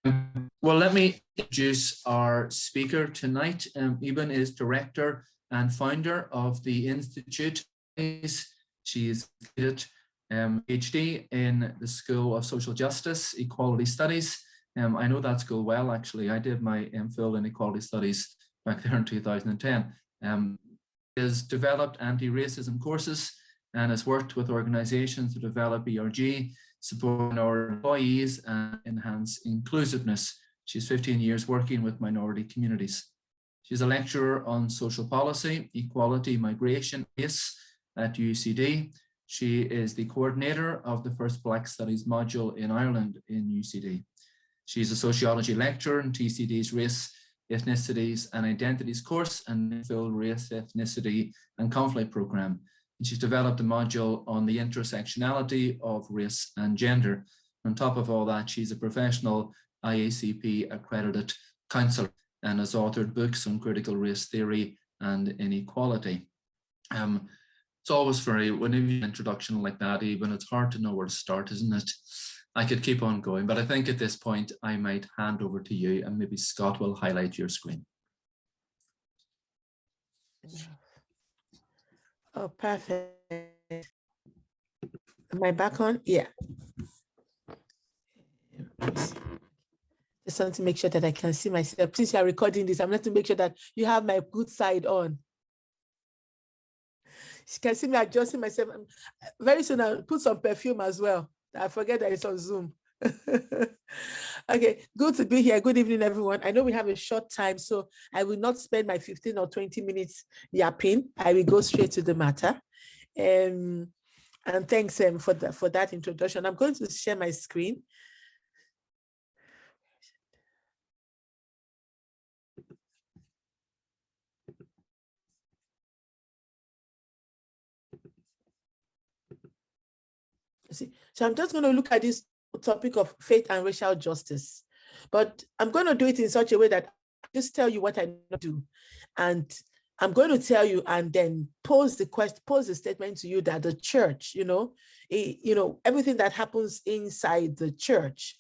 Well, let me introduce our speaker tonight. Ebun is director and founder of the Institute. She is PhD in the School of Social Justice, Equality Studies. I know that school well, actually. I did my MPhil in Equality Studies back there in 2010. Has developed anti-racism courses and has worked with organizations to develop ERG, supporting our employees and enhance inclusiveness. She's 15 years working with minority communities. She's a lecturer on social policy, equality, migration, race at UCD. She is the coordinator of the first Black Studies module in Ireland in UCD. She's a sociology lecturer in TCD's Race, Ethnicities and Identities course and MPhil Race, Ethnicity and Conflict program. And she's developed a module on the intersectionality of race and gender. On top of all that, she's a professional IACP accredited counselor and has authored books on critical race theory and inequality. It's always very, when you have an introduction like that, even it's hard to know where to start, isn't it? I could keep on going, but I think at this point I might hand over to you and maybe Scott will highlight your screen. Oh, perfect. Am I back on? Yeah. Just want to make sure that I can see myself. Since you are recording this, I'm going to make sure that you have my good side on. You can see me adjusting myself. Very soon I'll put some perfume as well. I forget that it's on Zoom. Okay, good to be here. Good evening, everyone. I know we have a short time, so I will not spend my 15 or 20 minutes yapping. I will go straight to the matter. And thanks for that introduction. I'm going to share my screen. See, so I'm just going to look at this topic of faith and racial justice, but I'm going to do it in such a way that I just tell you what I do, and I'm going to tell you and then pose the statement to you that the church, everything that happens inside the church,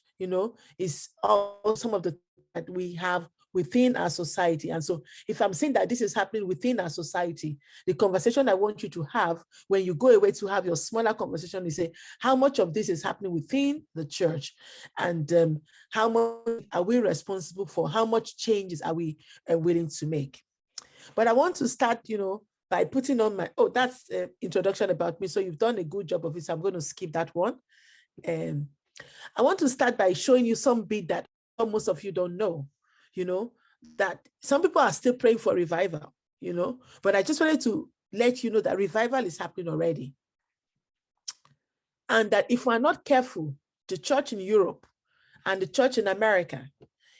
is all some of the that we have within our society. And so if I'm saying that this is happening within our society, the conversation I want you to have when you go away to have your smaller conversation is say, how much of this is happening within the church? And how much are we responsible for? How much changes are we willing to make? But I want to start, by putting on my, that's introduction about me. So you've done a good job of it. So I'm going to skip that one. I want to start by showing you some bit that most of you don't know. That some people are still praying for revival, but I just wanted to let you know that revival is happening already. And that if we're not careful, the church in Europe and the church in America,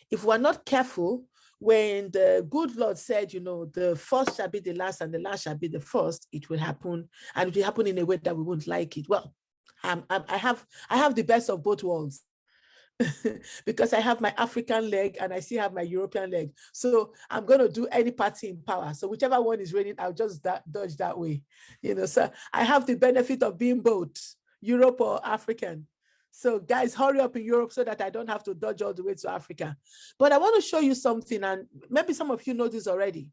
if we're not careful, when the good Lord said, the first shall be the last and the last shall be the first, it will happen, and it will happen in a way that we won't like it. Well, I have the best of both worlds. Because I have my African leg and I still have my European leg. So I'm going to do any party in power. So whichever one is ready, I'll just dodge that way. So I have the benefit of being both Europe or African. So guys, hurry up in Europe so that I don't have to dodge all the way to Africa. But I want to show you something, and maybe some of you know this already.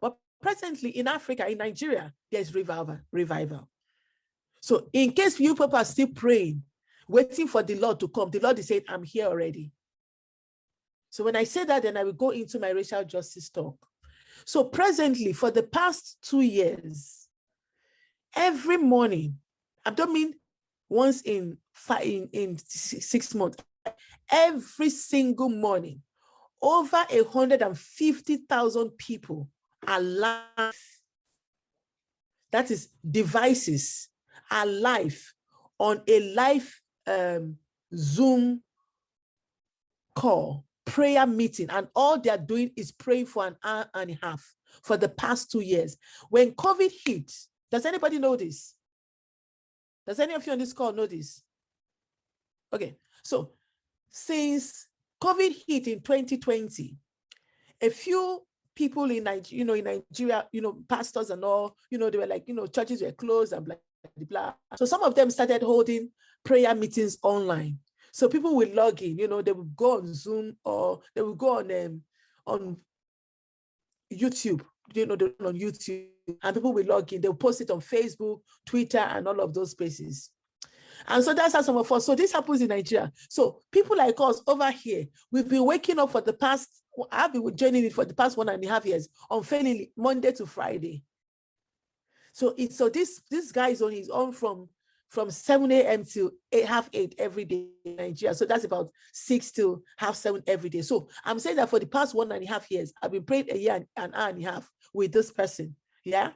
But presently in Africa, in Nigeria, there's revival. So in case you people are still praying, waiting for the Lord to come, the Lord is saying, I'm here already. So when I say that, then I will go into my racial justice talk. So presently, for the past 2 years, every morning, I don't mean once in 6 months, every single morning, over 150,000 people are live. That is, devices are live on a live Zoom call, prayer meeting, and all they're doing is praying for an hour and a half for the past 2 years. When COVID hit, does anybody know this? Does any of you on this call know this? Okay, so since COVID hit in 2020, a few people in Nigeria, pastors and all, they were like, churches were closed and blah, blah, blah. So some of them started holding prayer meetings online. So people will log in, you know, they will go on Zoom or they will go on YouTube, you know, they're on YouTube, and people will log in. They'll post it on Facebook, Twitter, and all of those spaces. And so that's how some of us, so this happens in Nigeria. So people like us over here, we've been waking up for the past, I've been joining it for the past 1.5 years, unfailingly, Monday to Friday. So this guy is on from 7 a.m. to 8:30 every day in Nigeria. So that's about 6 to 7:30 every day. So I'm saying that for the past 1.5 years, I've been praying a year and an hour and a half with this person. Yeah.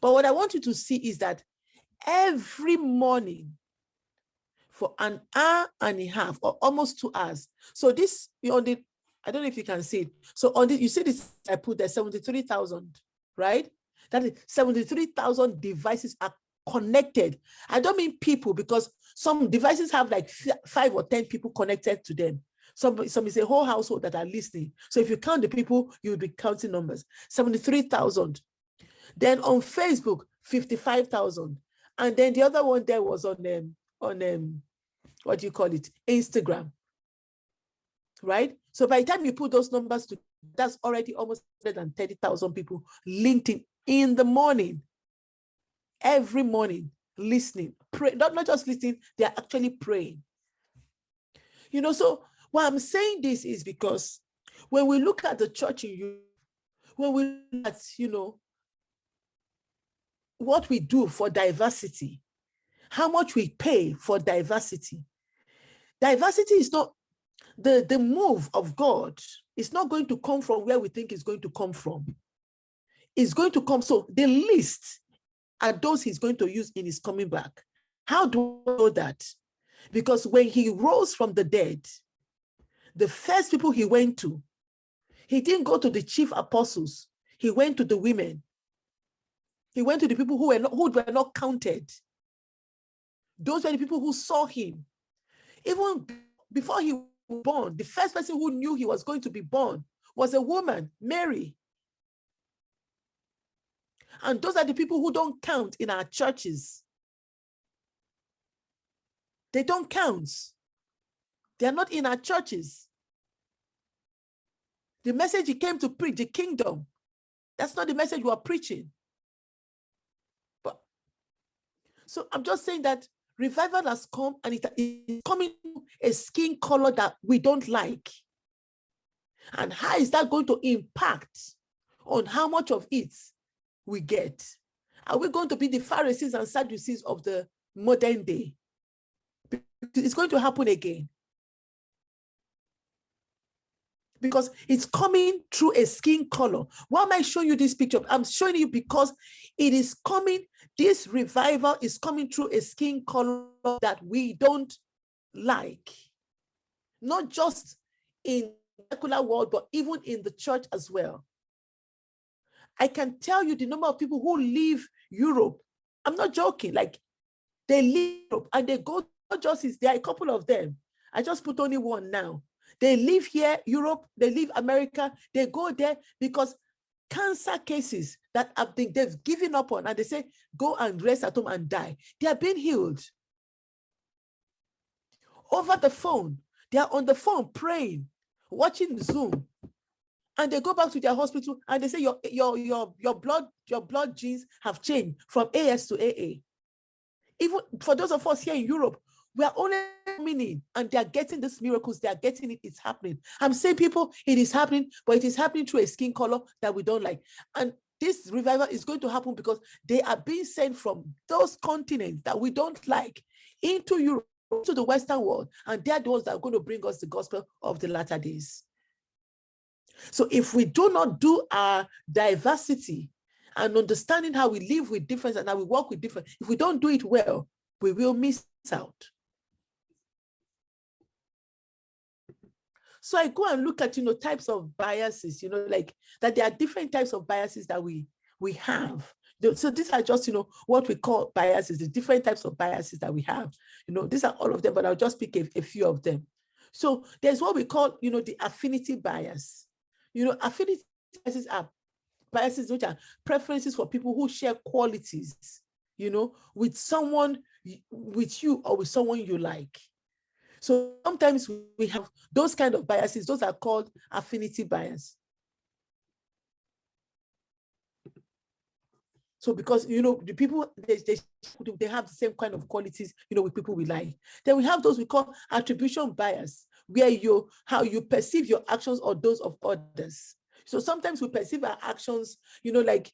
But what I want you to see is that every morning for an hour and a half or almost 2 hours. So this, on the, I don't know if you can see it. So on this, you see this, I put there 73,000, right? That is 73,000 devices are connected. I don't mean people, because some devices have like 5 or 10 people connected to them. Some is a whole household that are listening. So if you count the people, you will be counting numbers. 73,000. Then on Facebook, 55,000. And then the other one there was on what do you call it? Instagram. Right? So by the time you put those numbers together, that's already almost 130,000 people linked in the morning. Every morning, listening, pray, not just listening, they're actually praying. You know, so why I'm saying this is because when we look at the church in Europe, when we look at, you know, what we do for diversity, how much we pay for diversity. Diversity is not, the move of God is not going to come from where we think it's going to come from. It's going to come, so the least are those he's going to use in his coming back. How do I know that? Because when he rose from the dead, the first people he went to, he didn't go to the chief apostles. He went to the women. He went to the people who were not counted. Those were the people who saw him. Even before he was born, the first person who knew he was going to be born was a woman, Mary. And those are the people who don't count in our churches. They don't count. They are not in our churches. The message he came to preach, the kingdom, that's not the message we are preaching. But so I'm just saying that revival has come, and it is coming to a skin color that we don't like. And how is that going to impact on how much of it we get? Are we going to be the Pharisees and Sadducees of the modern day? It's going to happen again. Because it's coming through a skin color. Why am I showing you this picture? I'm showing you because it is coming, this revival is coming through a skin color that we don't like. Not just in the secular world, but even in the church as well. I can tell you the number of people who leave Europe. I'm not joking. Like, they leave Europe and they go to justice. There are a couple of them. I just put only one now. They live here, Europe, they leave America, they go there because cancer cases that they've given up on, and they say, go and rest at home and die. They are being healed. Over the phone, they are on the phone praying, watching Zoom. And they go back to their hospital and they say your blood genes have changed from AS to AA. Even for those of us here in Europe, we are only coming in and they are getting these miracles. They are getting it. It's happening. I'm saying, people, it is happening, but it is happening through a skin color that we don't like. And this revival is going to happen because they are being sent from those continents that we don't like into Europe, to the Western world. And they are the ones that are going to bring us the gospel of the latter days. So if we do not do our diversity and understanding how we live with difference and how we work with difference, if we don't do it well, we will miss out. So I go and look at, types of biases, like that there are different types of biases that we have. So these are just, what we call biases, the different types of biases that we have. These are all of them, but I'll just pick a few of them. So there's what we call, the affinity bias. Affinity biases are biases which are preferences for people who share qualities, with someone, with you or with someone you like. So sometimes we have those kind of biases. Those are called affinity bias. So because, the people, they have the same kind of qualities, with people we like. Then we have those we call attribution bias, where how you perceive your actions or those of others. So sometimes we perceive our actions, like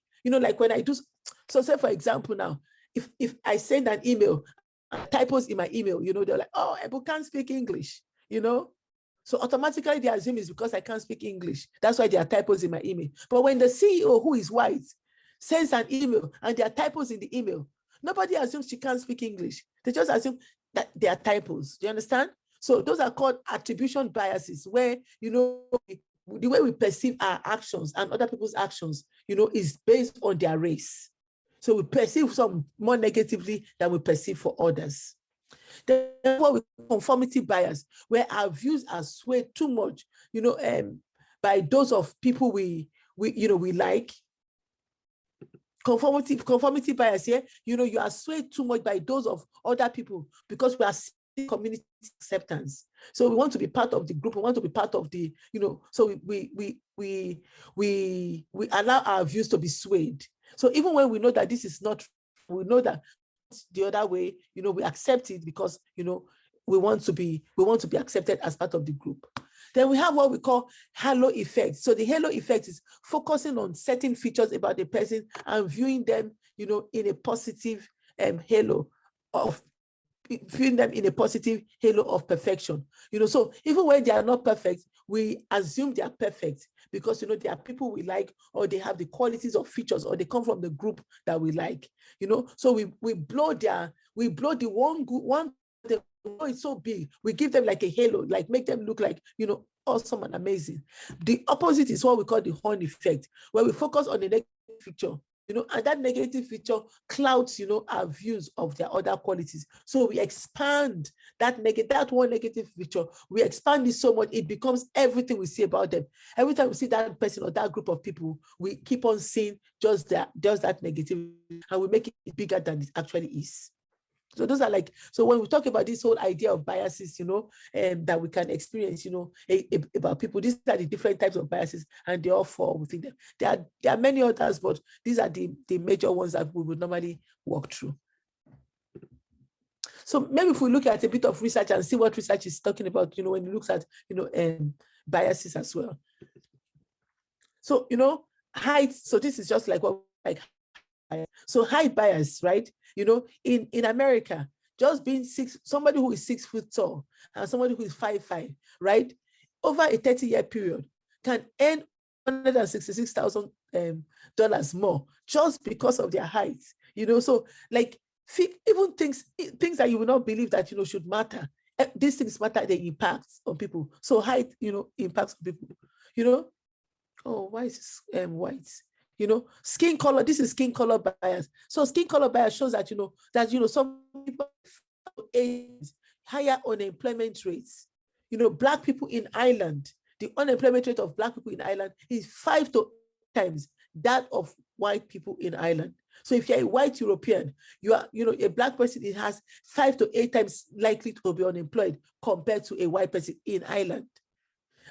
when I do, so say for example now, if I send an email, typos in my email, they're like, oh, Ebun can't speak English, So automatically they assume it's because I can't speak English. That's why there are typos in my email. But when the CEO, who is white, sends an email and there are typos in the email, nobody assumes she can't speak English. They just assume that there are typos. Do you understand? So those are called attribution biases, where, the way we perceive our actions and other people's actions, is based on their race. So we perceive some more negatively than we perceive for others. Then what we call conformity bias, where our views are swayed too much, by those of people we like. Conformity bias here, you are swayed too much by those of other people because we are seeking community acceptance. So we want to be part of the group. We want to be part of the, so we allow our views to be swayed. So even when we know that this is not, we know that the other way, we accept it because, we want to be accepted as part of the group. Then we have what we call halo effect. So the halo effect is focusing on certain features about the person and viewing them, in a positive halo of viewing them in a positive halo of perfection. So even when they are not perfect, we assume they are perfect because they are people we like, or they have the qualities or features, or they come from the group that we like. So we blow the one it's so big, we give them like a halo, like make them look like awesome and amazing. The opposite is what we call the horn effect, where we focus on the negative feature, and that negative feature clouds our views of their other qualities. So we expand that one negative feature, we expand it so much it becomes everything we see about them. Every time we see that person or that group of people, we keep on seeing just that negative, and we make it bigger than it actually is. So those are so when we talk about this whole idea of biases, that we can experience, about people, these are the different types of biases, and they all fall within them. There are many others, but these are the major ones that we would normally walk through. So maybe if we look at a bit of research and see what research is talking about, when it looks at, biases as well. So, height. So this is just so height bias, right? In America, just being somebody who is 6 foot tall and somebody who is 5'5", right, over a 30-year period can earn $166,000 more just because of their height. So even things that you will not believe that should matter. These things matter, they impact on people. So height, impacts on people. Oh, why is this white? Skin color, this is skin color bias. So skin color bias shows that, some people have higher unemployment rates. Black people in Ireland, the unemployment rate of Black people in Ireland is 5 to 8 times that of white people in Ireland. So if you're a white European, you are, a Black person, it has 5 to 8 times likely to be unemployed compared to a white person in Ireland.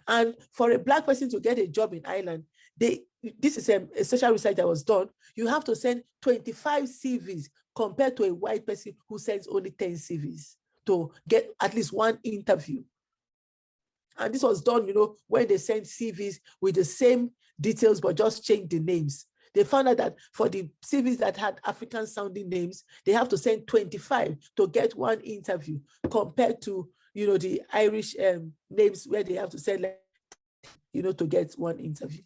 And for a Black person to get a job in Ireland, this is a social research that was done. You have to send 25 CVs compared to a white person who sends only 10 CVs to get at least one interview. And this was done, when they sent CVs with the same details, but just changed the names. They found out that for the CVs that had African sounding names, they have to send 25 to get one interview compared to, the Irish names where they have to send, to get one interview.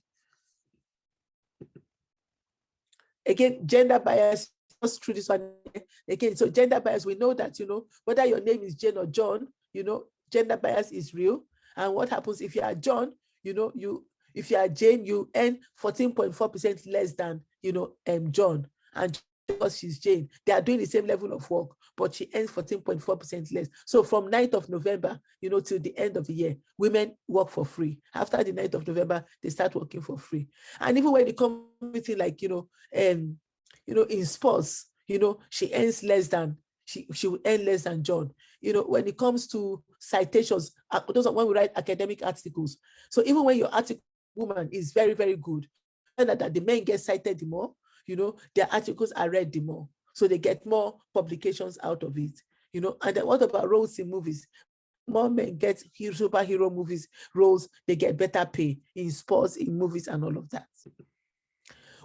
Again, gender bias, just through this one again. So gender bias, we know that, whether your name is Jane or John, gender bias is real. And what happens if you are John, if you are Jane, you earn 14.4% less than, John. And because she's Jane, they are doing the same level of work, but she earns 14.4% less. So from 9th of November, till the end of the year, women work for free. After the 9th of November, they start working for free. And even when they come with like, in sports, she earns less than, she will earn less than John. You know, when it comes to citations, those are when we write academic articles. So even when your article woman is very, very good, and that the men get cited the more, you know, their articles are read the more. So they get more publications out of it, you know. And then what about roles in movies? More men get superhero movies roles, they get better pay in sports, in movies, and all of that.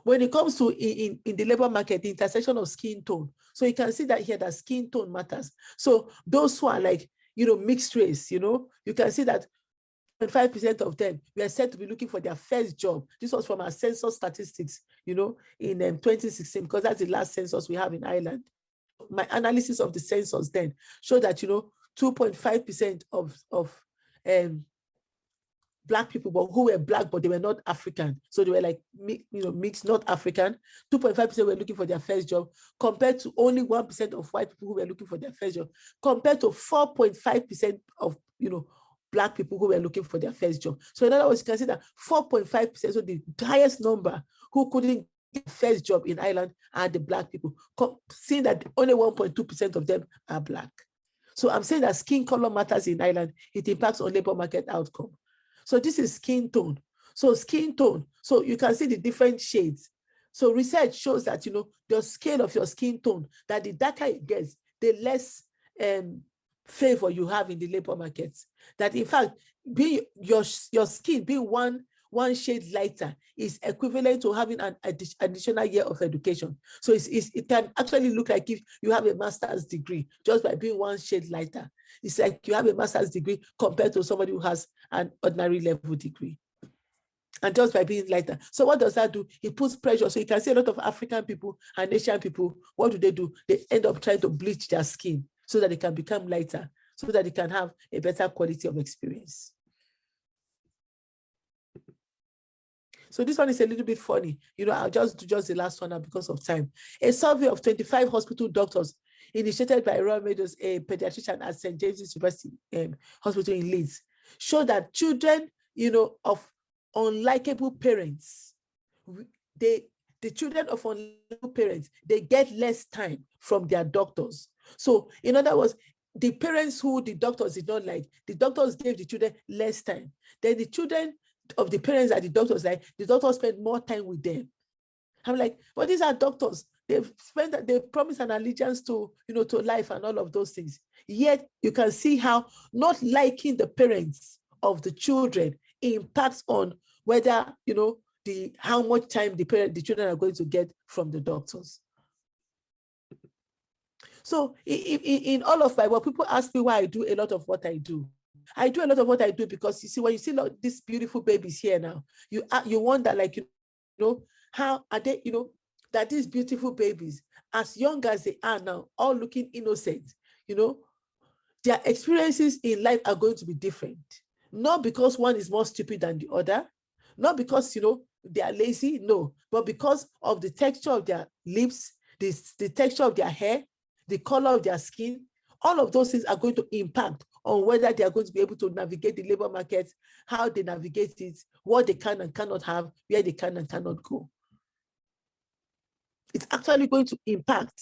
When it comes to in the labor market, the intersection of skin tone. So you can see that here that skin tone matters. So those who are like, you know, mixed race, you know, you can see that 5% of them were said to be looking for their first job. This was from our census statistics, you know, in 2016, because that's the last census we have in Ireland. My analysis of the census then showed that, you know, 2.5% of Black people, but who were Black, but they were not African. So they were like, you know, mixed, not African. 2.5% were looking for their first job, compared to only 1% of white people who were looking for their first job, compared to 4.5% of, you know, Black people who were looking for their first job. So in other words, you can see that 4.5%, so the highest number who couldn't get first job in Ireland are the Black people, seeing that only 1.2% of them are Black. So I'm saying that skin color matters in Ireland. It impacts on labor market outcome. So this is skin tone. So skin tone. So you can see the different shades. So research shows that, you know, the scale of your skin tone, that the darker it gets, the less favor you have in the labor markets. That in fact, being your skin being one shade lighter is equivalent to having an additional year of education. So it can actually look like if you have a master's degree just by being one shade lighter. It's like you have a master's degree compared to somebody who has an ordinary level degree. And just by being lighter. So what does that do? It puts pressure. So you can see a lot of African people and Asian people, what do? They end up trying to bleach their skin so that they can become lighter, so that they can have a better quality of experience. So this one is a little bit funny. You know, I'll just do the last one now because of time. A survey of 25 hospital doctors initiated by Royal Meadows, a pediatrician at St. James's University Hospital in Leeds, showed that children, you know, of unlikable parents, the children of unlikable parents, they get less time from their doctors. So in other words, the parents who the doctors did not like, the doctors gave the children less time. Then the children of the parents that the doctors like, the doctors spend more time with them. I'm like, well, these are doctors. They've promised an allegiance to, you know, to life and all of those things. Yet you can see how not liking the parents of the children impacts on whether, you know, how much time the children are going to get from the doctors. So in all of my work, people ask me why I do a lot of what I do. I do a lot of what I do because you see, when you see these beautiful babies here now, you wonder, like, you know, how are they, you know, that these beautiful babies, as young as they are now, all looking innocent, you know, their experiences in life are going to be different. Not because one is more stupid than the other, not because, you know, they are lazy, no, but because of the texture of their lips, the texture of their hair, the color of their skin. All of those things are going to impact on whether they are going to be able to navigate the labor market, how they navigate it, what they can and cannot have, where they can and cannot go. It's actually going to impact.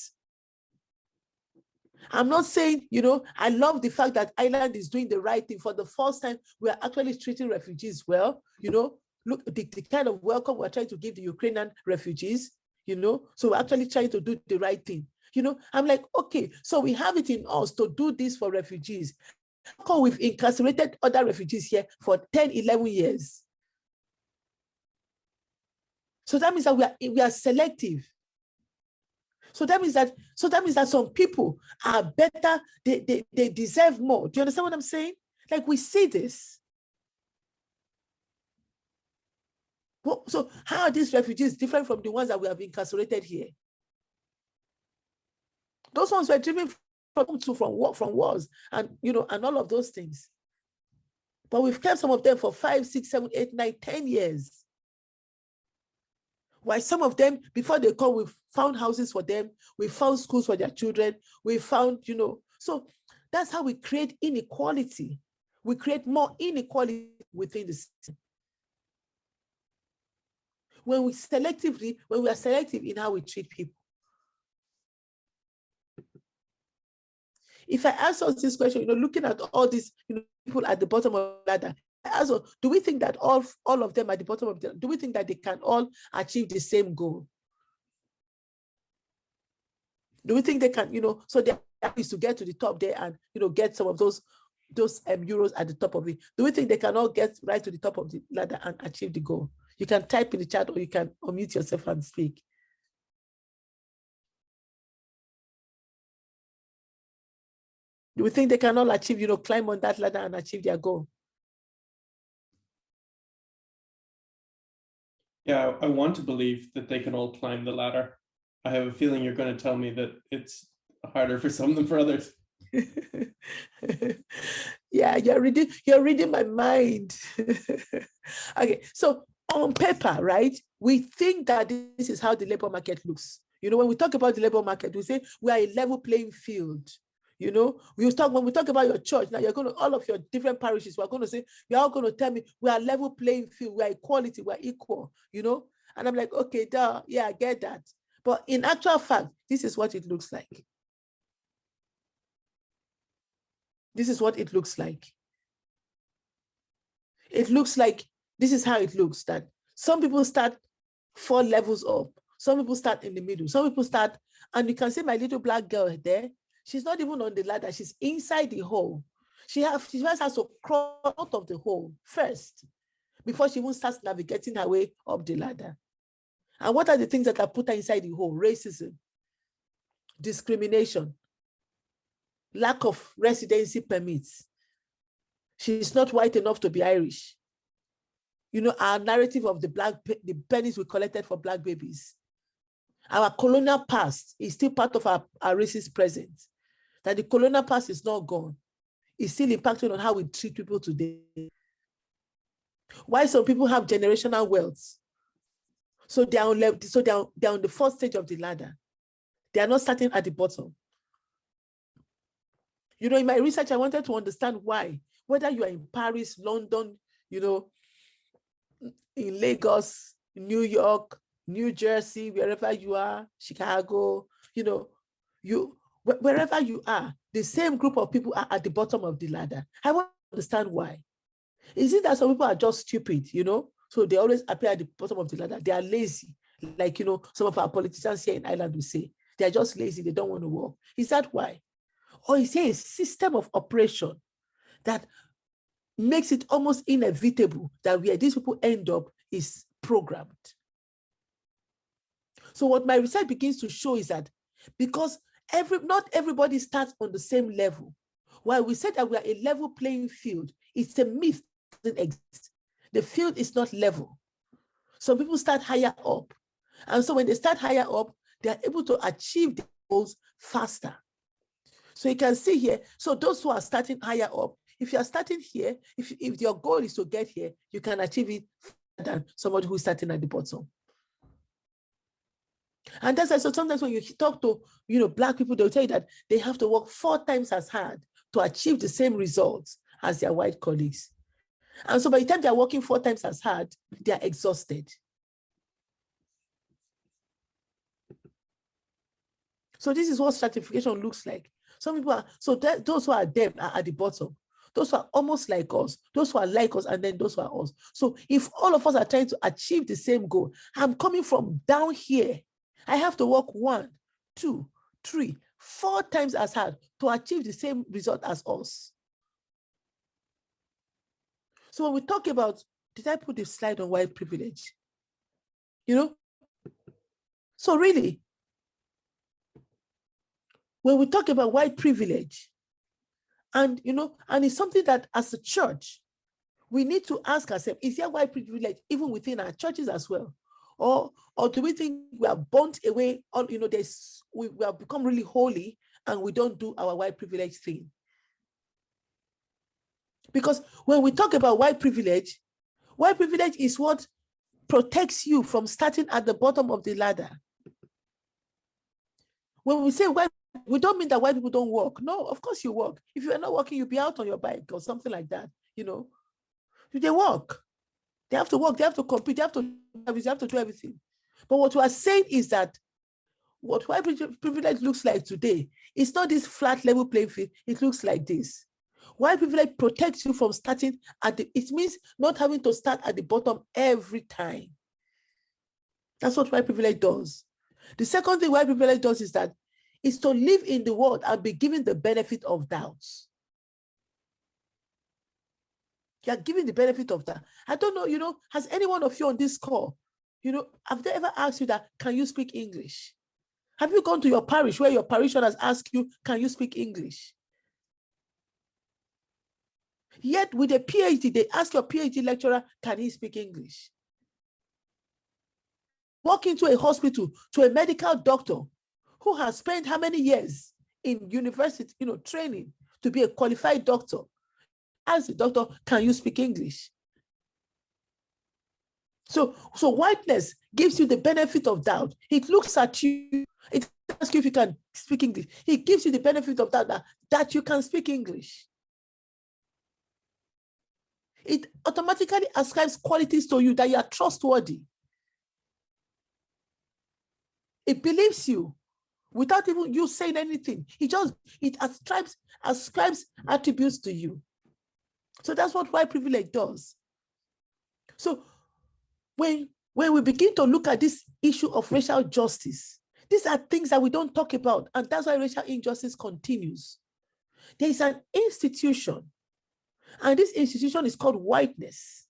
I'm not saying, you know, I love the fact that Ireland is doing the right thing. For the first time, we are actually treating refugees well. You know, look, the kind of welcome we're trying to give the Ukrainian refugees, you know, so we're actually trying to do the right thing. You know, I'm like, okay, so we have it in us to do this for refugees. How come we've incarcerated other refugees here for 10, 11 years? So that means that we are selective. So that means that some people are better, they deserve more. Do you understand what I'm saying? Like, we see this. Well, so how are these refugees different from the ones that we have incarcerated here? Those ones were driven from wars and, you know, and all of those things. But we've kept some of them for 5, 6, 7, 8, 9, 10 years. Why some of them, before they come, we've found houses for them, we found schools for their children, we found, you know, so that's how we create inequality. We create more inequality within the system. When we are selective in how we treat people. If I ask us this question, looking at all these people at the bottom of the ladder, also, do we think that all of them at the bottom of the, do we think that they can all achieve the same goal? Do we think they can, so their is to get to the top there and, get some of those euros at the top of it? Do we think they can all get right to the top of the ladder and achieve the goal? You can type in the chat or you can unmute yourself and speak. Do we think they can all achieve, climb on that ladder and achieve their goal? Yeah, I want to believe that they can all climb the ladder. I have a feeling you're going to tell me that it's harder for some than for others. Yeah, you're reading my mind. Okay, so on paper, right, we think that this is how the labor market looks. When we talk about the labor market, we say we are a level playing field. When we talk about your church, now you're going to, all of your different parishes, we're going to say, you're all going to tell me we are level playing field, we are equality, we're equal, and I'm like, okay, duh, yeah, I get that. But in actual fact, this is what it looks like. This is what it looks like. It looks like, this is how it looks, that some people start 4 levels up. Some people start in the middle. Some people start, and you can see my little black girl there. She's not even on the ladder. She's inside the hole. She first has to crawl out of the hole first before she even starts navigating her way up the ladder. And what are the things that have put her inside the hole? Racism, discrimination, lack of residency permits. She's not white enough to be Irish. Our narrative of the pennies we collected for Black babies. Our colonial past is still part of our racist present. That the colonial past is not gone. It's still impacting on how we treat people today. Why some people have generational wealth? So they're on the first stage of the ladder. They are not starting at the bottom. In my research, I wanted to understand why, whether you are in Paris, London, in Lagos, New York, New Jersey, wherever you are, Chicago, wherever you are, the same group of people are at the bottom of the ladder. I want to understand why. Is it that some people are just stupid, so they always appear at the bottom of the ladder? They are lazy, like, some of our politicians here in Ireland will say. They are just lazy, they don't want to work. Is that why? Or is there a system of operation that makes it almost inevitable that where these people end up is programmed? So what my research begins to show is that because not everybody starts on the same level. While we said that we are a level playing field, it's a myth that doesn't exist. The field is not level. Some people start higher up. And so when they start higher up, they are able to achieve their goals faster. So you can see here, so those who are starting higher up, if you are starting here, if your goal is to get here, you can achieve it faster than somebody who's starting at the bottom. And that's why, so sometimes when you talk to, Black people, they'll tell you that they have to work 4 times as hard to achieve the same results as their white colleagues. And so by the time they're working 4 times as hard, they're exhausted. So this is what stratification looks like. Some people are, so those who are them are at the bottom. Those who are almost like us, those who are like us, and then those who are us. So if all of us are trying to achieve the same goal, I'm coming from down here. I have to work 1, 2, 3, 4 times as hard to achieve the same result as us. So when we talk about, did I put the slide on white privilege? So really, when we talk about white privilege, and and it's something that as a church, we need to ask ourselves, is there white privilege even within our churches as well? Or do we think we are burnt away, or we have become really holy and we don't do our white privilege thing? Because when we talk about white privilege is what protects you from starting at the bottom of the ladder. When we say white, we don't mean that white people don't work. No, of course you work. If you are not working, you'll be out on your bike or something like that. They work. They have to work. They have to compete. They have to do everything. But what we are saying is that what white privilege looks like today, it's not this flat level playing field. It looks like this. White privilege protects you from starting at the, it means not having to start at the bottom every time. That's what white privilege does. The second thing white privilege does is that is to live in the world and be given the benefit of doubts. You are given the benefit of that. I don't know, has any one of you on this call, have they ever asked you that, can you speak English? Have you gone to your parish where your parishioner has asked you, can you speak English? Yet with a PhD, they ask your PhD lecturer, can he speak English? Walk into a hospital to a medical doctor who has spent how many years in university, training to be a qualified doctor. Ask the doctor, can you speak English? So whiteness gives you the benefit of doubt. It looks at you, it asks you if you can speak English. It gives you the benefit of doubt that you can speak English. It automatically ascribes qualities to you that you are trustworthy. It believes you without even you saying anything. It ascribes attributes to you. So that's what white privilege does. So when we begin to look at this issue of racial justice, these are things that we don't talk about, and that's why racial injustice continues. There is an institution, and this institution is called whiteness.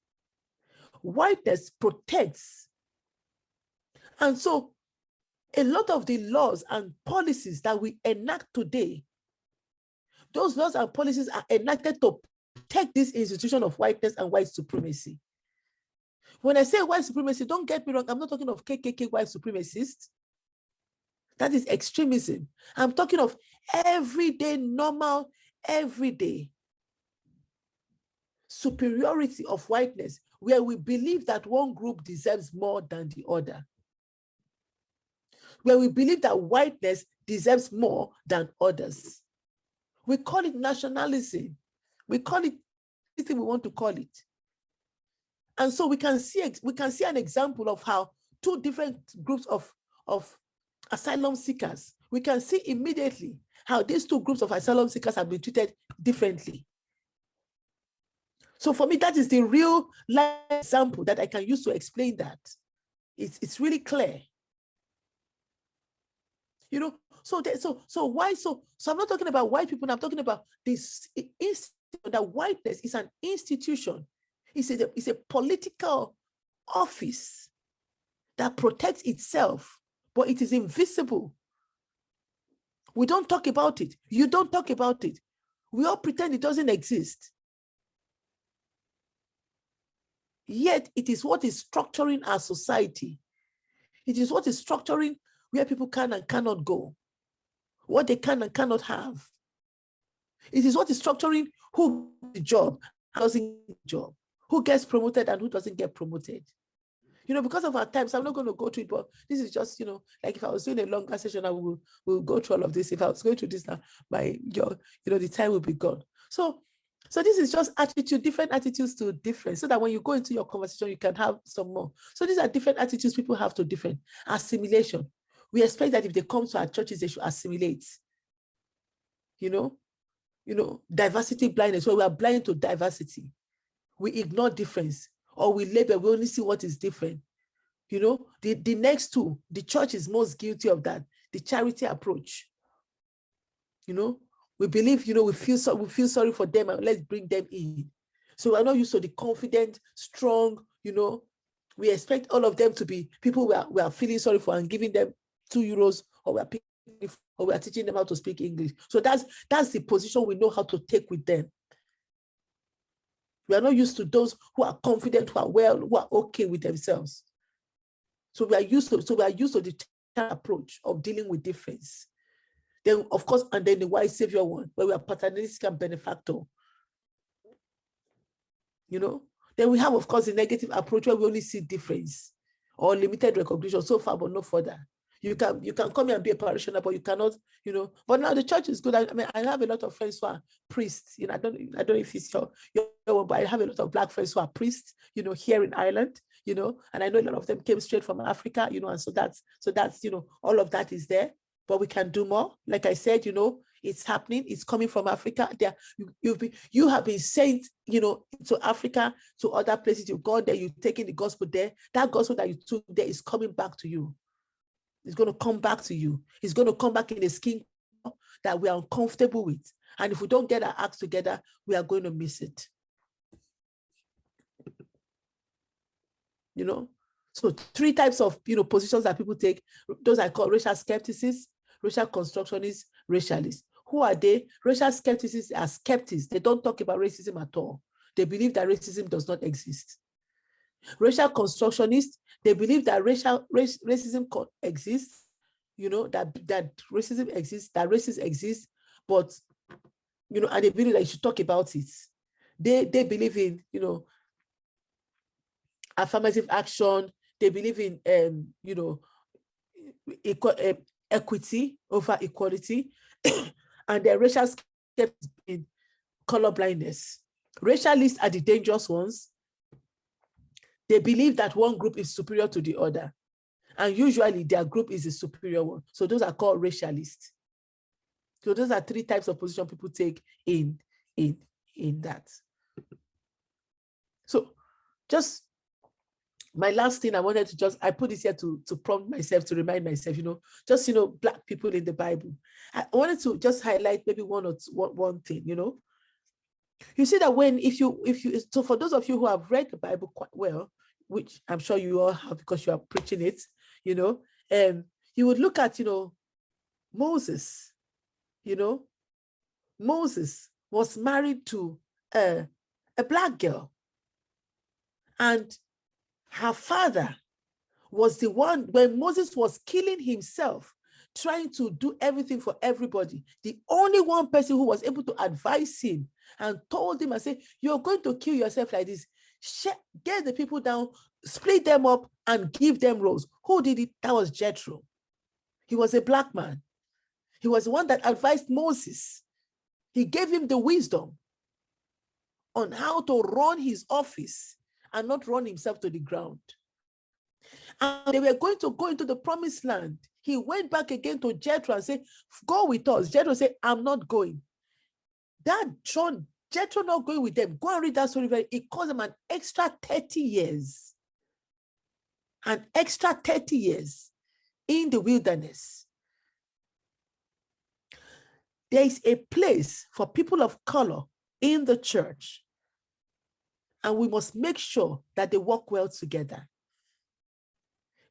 Whiteness protects. And so a lot of the laws and policies that we enact today, those laws and policies are enacted to protect this institution of whiteness and white supremacy. When I say white supremacy, don't get me wrong, I'm not talking of KKK white supremacists. That is extremism. I'm talking of everyday, normal, everyday superiority of whiteness, where we believe that one group deserves more than the other. Where we believe that whiteness deserves more than others. We call it nationalism. We call it anything we want to call it. And so we can see an example of how two different groups of asylum seekers, we can see immediately how these two groups of asylum seekers have been treated differently. So for me, that is the real life example that I can use to explain that. It's really clear. So I'm not talking about white people, I'm talking about this institution, that whiteness is an institution. It's a political office that protects itself, but it is invisible. We don't talk about it. You don't talk about it. We all pretend it doesn't exist. Yet it is what is structuring our society. It is what is structuring where people can and cannot go, what they can and cannot have. It is what is structuring who gets the job, who doesn't get the job, who gets promoted and who doesn't get promoted. Because of our times, I'm not going to go through it, but this is just, like if I was doing a longer session, I will go through all of this. If I was going through this now, the time will be gone. So this is just attitude, different attitudes to different, so that when you go into your conversation, you can have some more. So these are different attitudes people have to different. Assimilation. We expect that if they come to our churches, they should assimilate. Diversity blindness, where we are blind to diversity. We ignore difference, or we label, we only see what is different. The next two, the church is most guilty of that, the charity approach. We believe, we feel sorry for them and let's bring them in. So we're not used to the confident, strong, we expect all of them to be people we are feeling sorry for and giving them €2, or we are teaching them how to speak English. So that's the position we know how to take with them. We are not used to those who are confident, who are okay with themselves. So we are used to the approach of dealing with difference. Then, of course, and then the white savior one, where we are paternalistic and benefactor. Then we have, of course, the negative approach where we only see difference or limited recognition so far, but no further. You can come here and be a parishioner, but you cannot, But now the church is good. I have a lot of friends who are priests. I don't know if it's your one, but I have a lot of Black friends who are priests, here in Ireland, you know, and I know a lot of them came straight from Africa, you know, and so that's, you know, all of that is there, but we can do more. Like I said, you know, it's happening, it's coming from Africa. There, you have been sent, you know, to Africa, to other places, you've gone there, you've taken the gospel there. That gospel that you took there is coming back to you. It's going to come back to you. It's going to come back in a skin that we are uncomfortable with. And if we don't get our acts together, we are going to miss it. You know, so 3 types of, you know, positions that people take. Those I call racial skeptics, racial constructionists, racialists. Who are they? Racial skeptics are skeptics. They don't talk about racism at all. They believe that racism does not exist. Racial constructionists, they believe that racism exists, you know, that racism exists, that racism exists, but, you know, and they believe that you should talk about it. They believe in, you know, affirmative action. They believe in, you know, equity over equality, and their racial skeptics in color blindness. Racialists are the dangerous ones. They believe that one group is superior to the other, and usually their group is the superior one. So those are called racialists. So those are 3 types of position people take in that. So just my last thing I wanted to I put this here to prompt myself, to remind myself, you know, just, you know, Black people in the Bible. I wanted to just highlight maybe one thing, you know. You see that so for those of you who have read the Bible quite well, which I'm sure you all have because you are preaching it, you know, you would look at, you know, Moses, you know, Moses was married to a Black girl, and her father was the one, when Moses was killing himself, trying to do everything for everybody, the only one person who was able to advise him and told him and say, you're going to kill yourself like this, get the people down, split them up and give them roles. Who did it? That was Jethro. He was a Black man. He was the one that advised Moses. He gave him the wisdom on how to run his office and not run himself to the ground. And they were going to go into the promised land. He went back again to Jethro and said, go with us. Jethro said, I'm not going. Jethro not going with them. Go and read that story. It cost them an extra 30 years. An extra 30 years in the wilderness. There is a place for people of color in the church, and we must make sure that they work well together.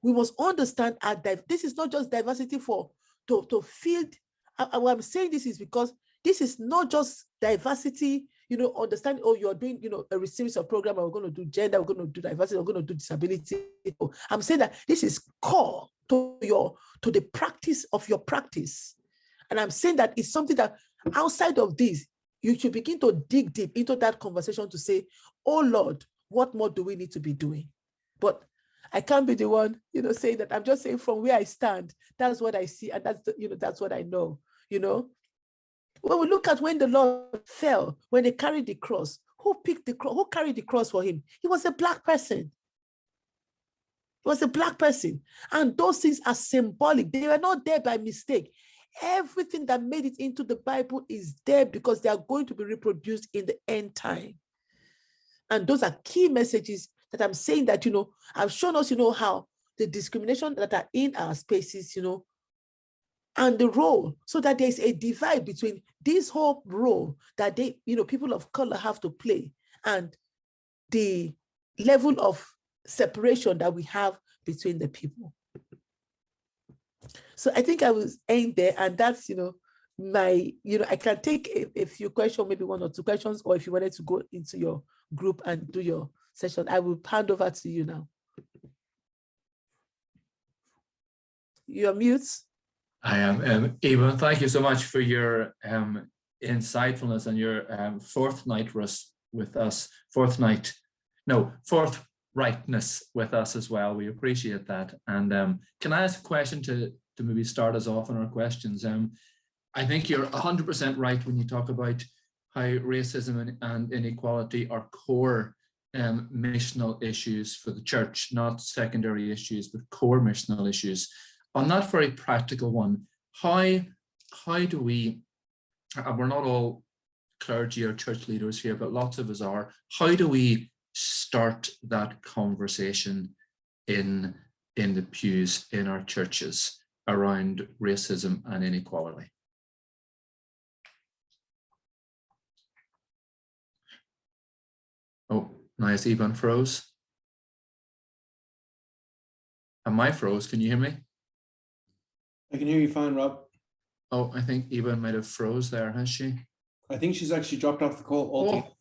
We must understand that this is not just diversity to field. What I'm saying this is because this is not just diversity, you know, understand, oh, you're doing, you know, a series of program, we're going to do gender, we're going to do diversity, we're going to do disability. I'm saying that this is core to the practice of your practice. And I'm saying that it's something that outside of this, you should begin to dig deep into that conversation to say, oh Lord, what more do we need to be doing? But I can't be the one, you know, saying that. I'm just saying from where I stand, that's what I see. And that's, you know, that's what I know, you know. When we look at when the Lord fell, when they carried the cross, who picked the cross? Who carried the cross for him? He was a Black person. He was a Black person. And those things are symbolic. They were not there by mistake. Everything that made it into the Bible is there because they are going to be reproduced in the end time. And those are key messages that I'm saying that, you know, I've shown us, you know, how the discrimination that are in our spaces, you know, and the role, so that there's a divide between this whole role that they, you know, people of color have to play and the level of separation that we have between the people. So I think I will end there, and that's, you know, my, you know, I can take a few questions, maybe 1 or 2 questions, or if you wanted to go into your group and do your session, I will hand over to you now. You're mute. I am. Ebun, thank you so much for your insightfulness and your forthrightness with us. Forthrightness with us as well. We appreciate that. And can I ask a question to maybe start us off on our questions? I think you're 100% right when you talk about how racism and inequality are core missional issues for the church, not secondary issues, but core missional issues. On that very practical one, how do we, and we're not all clergy or church leaders here, but lots of us are, how do we start that conversation in the pews in our churches around racism and inequality? Oh, nice. Ebun froze. Am I froze? Can you hear me? I can hear you fine, Rob. Oh, I think Ebun might have froze there, has she? I think she's actually dropped off the call altogether. Oh,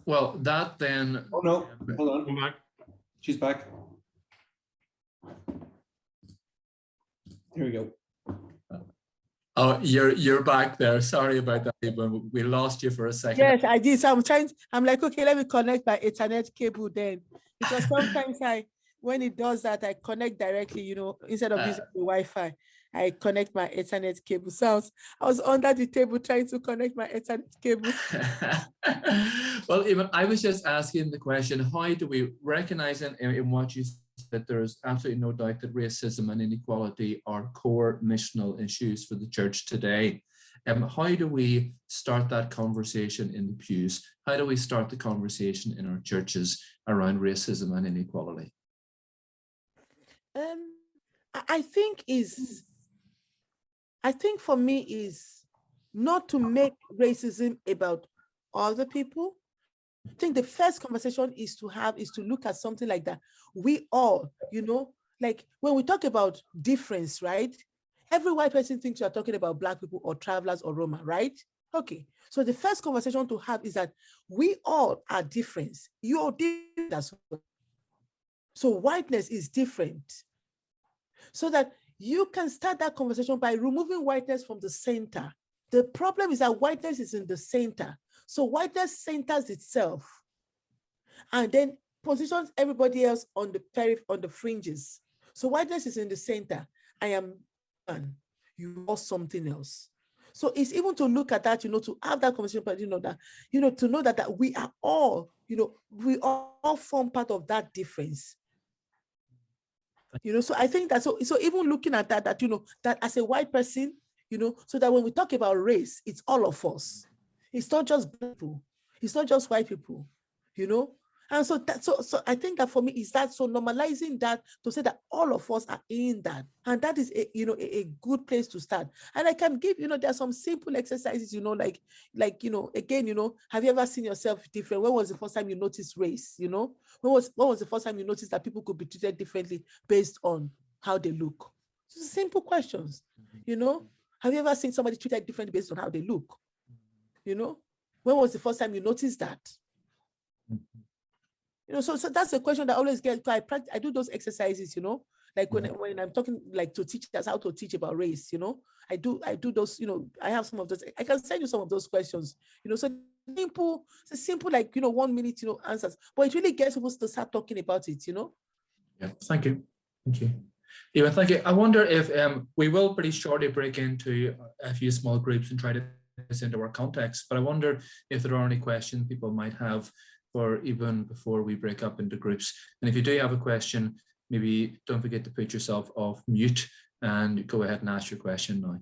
well, that then. Oh no, hold on. Come back. She's back. Here we go. Oh, you're back there. Sorry about that, Ebun. We lost you for a second. Yes, I did. So I'm like, okay, let me connect my Ethernet cable then. Because sometimes when it does that, I connect directly, you know, instead of using the Wi-Fi, I connect my Ethernet cable. So I was under the table trying to connect my Ethernet cable. Well, Ebun, I was just asking the question, how do we recognize in what you said that there's absolutely no doubt that racism and inequality are core missional issues for the church today? How do we start that conversation in the pews? How do we start the conversation in our churches around racism and inequality? I think for me is not to make racism about other people. I think the first conversation is to look at something like that. We all, you know, like when we talk about difference, right? Every white person thinks you are talking about Black people or travelers or Roma, right? Okay. So the first conversation to have is that we all are different. You're different as well. So whiteness is different. So that you can start that conversation by removing whiteness from the center. The problem is that whiteness is in the center. So whiteness centers itself and then positions everybody else on the fringes. So whiteness is in the center. I am one, you are something else. So it's even to look at that, you know, to have that conversation, but to know that we are all, you know, we all form part of that difference. You know, so I think that so even looking at that, you know, that as a white person, you know, so that when we talk about race, it's all of us. It's not just people. It's not just white people, you know. And so I think that for me is that so normalizing that to say that all of us are in that, and that is a good place to start. And I can give, you know, there's some simple exercises, you know, like you know, again, you know, have you ever seen yourself different? When was the first time you noticed race? You know, when was the first time you noticed that people could be treated differently based on how they look? So simple questions, you know. Have you ever seen somebody treated differently based on how they look? You know, when was the first time you noticed that? You know, so that's a question that I always get. I do those exercises, you know, like when I'm talking like to teachers how to teach about race, you know, I do those, you know, I have some of those. I can send you some of those questions, you know, so simple, like, you know, 1 minute, you know, answers, but it really gets people to start talking about it, you know. Yeah, thank you. Ebun, thank you. I wonder if we will pretty shortly break into a few small groups and try to put this into our context, but I wonder if there are any questions people might have for Ebun before we break up into groups. And if you do have a question, maybe don't forget to put yourself off mute and go ahead and ask your question now.